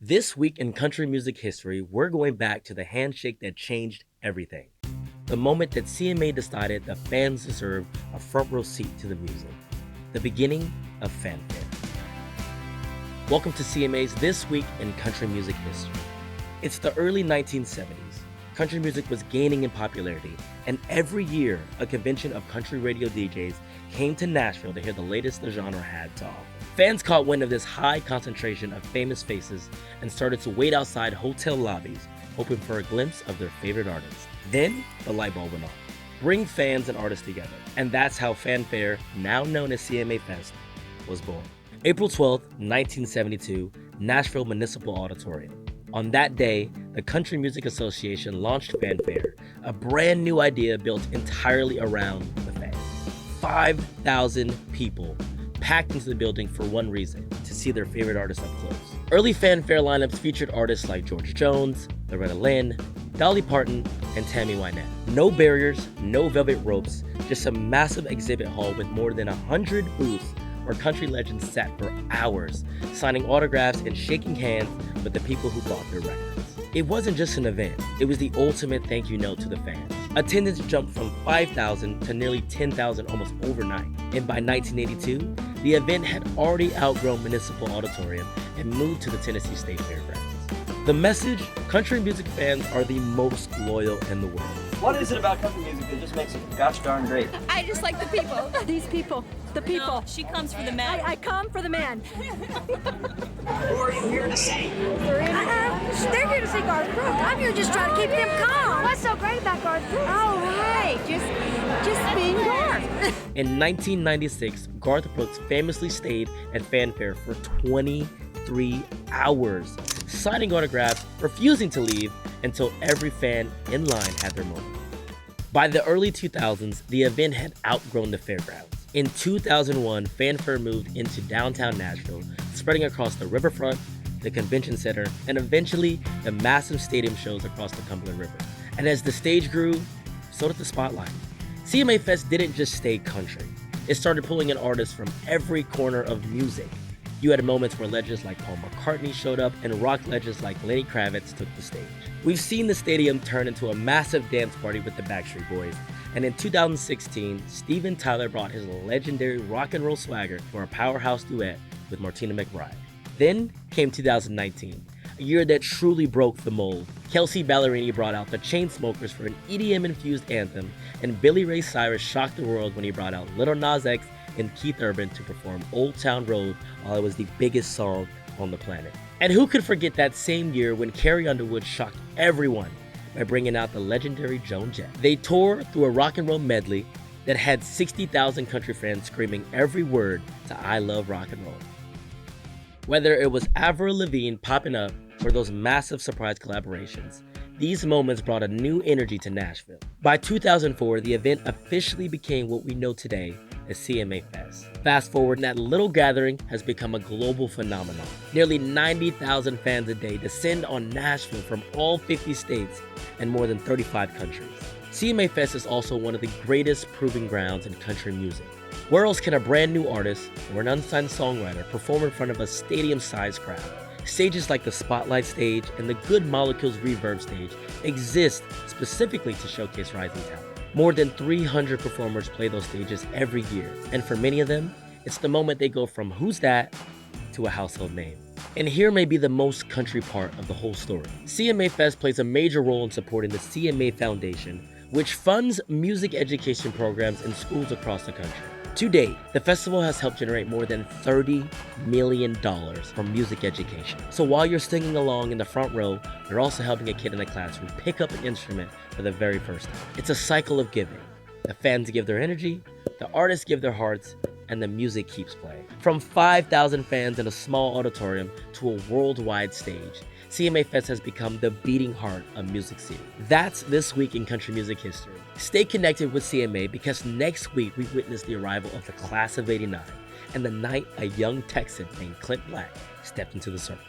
This week in country music history, we're going back to the handshake that changed everything. The moment that CMA decided that fans deserve a front row seat to the music. The beginning of fanfare. Welcome to CMA's This Week in Country Music History. It's the early 1970s. Country music was gaining in popularity, and every year a convention of country radio DJs came to Nashville to hear the latest the genre had to offer. Fans caught wind of this high concentration of famous faces and started to wait outside hotel lobbies, hoping for a glimpse of their favorite artists. Then, the light bulb went on. Bring fans and artists together. And that's how fanfare, now known as CMA Fest, was born. April 12th, 1972, Nashville Municipal Auditorium. On that day, the Country Music Association launched fanfare, a brand new idea built entirely around the fans. 5,000 people packed into the building for one reason, to see their favorite artists up close. Early fanfare lineups featured artists like George Jones, Loretta Lynn, Dolly Parton, and Tammy Wynette. No barriers, no velvet ropes, just a massive exhibit hall with more than 100 booths where country legends sat for hours, signing autographs and shaking hands with the people who bought their records. It wasn't just an event, it was the ultimate thank you note to the fans. Attendance jumped from 5,000 to nearly 10,000 almost overnight. And by 1982, the event had already outgrown Municipal Auditorium and moved to the Tennessee State Fairgrounds. The message: country music fans are the most loyal in the world. What is it about country music that just makes it gosh darn great? I just like the people. These people. The people. No, she comes for the men. I come for the man. Who are you here to see? They're here to see Garth Brooks. I'm here just trying to keep them calm. What's so great about Garth Brooks? Oh, right. Just being Garth. In 1996, Garth Brooks famously stayed at fanfare for 23 hours, signing autographs, refusing to leave until every fan in line had their moment. By the early 2000s, the event had outgrown the fairgrounds. In 2001, fanfare moved into downtown Nashville, spreading across the riverfront, the convention center, and eventually the massive stadium shows across the Cumberland River. And as the stage grew, so did the spotlight. CMA Fest didn't just stay country. It started pulling in artists from every corner of music. You had moments where legends like Paul McCartney showed up and rock legends like Lenny Kravitz took the stage. We've seen the stadium turn into a massive dance party with the Backstreet Boys, and in 2016, Steven Tyler brought his legendary rock and roll swagger for a powerhouse duet with Martina McBride. Then came 2019, a year that truly broke the mold. Kelsea Ballerini brought out the Chainsmokers for an EDM-infused anthem, and Billy Ray Cyrus shocked the world when he brought out Lil Nas X and Keith Urban to perform Old Town Road while it was the biggest song on the planet. And who could forget that same year when Carrie Underwood shocked everyone by bringing out the legendary Joan Jett. They tore through a rock and roll medley that had 60,000 country fans screaming every word to I Love Rock and Roll. Whether it was Avril Lavigne popping up or those massive surprise collaborations, these moments brought a new energy to Nashville. By 2004, the event officially became what we know today as CMA Fest. Fast forward, that little gathering has become a global phenomenon. Nearly 90,000 fans a day descend on Nashville from all 50 states and more than 35 countries. CMA Fest is also one of the greatest proving grounds in country music. Where else can a brand new artist or an unsigned songwriter perform in front of a stadium-sized crowd? Stages like the Spotlight stage and the Good Molecules Reverb stage exist specifically to showcase rising talent. More than 300 performers play those stages every year, and for many of them, it's the moment they go from who's that to a household name. And here may be the most country part of the whole story. CMA Fest plays a major role in supporting the CMA Foundation, which funds music education programs in schools across the country. To date, the festival has helped generate more than $30 million from music education. So while you're singing along in the front row, you're also helping a kid in the classroom pick up an instrument for the very first time. It's a cycle of giving. The fans give their energy, the artists give their hearts, and the music keeps playing. From 5,000 fans in a small auditorium to a worldwide stage, CMA Fest has become the beating heart of Music City. That's This Week in Country Music History. Stay connected with CMA because next week we witness the arrival of the class of '89 and the night a young Texan named Clint Black stepped into the circle.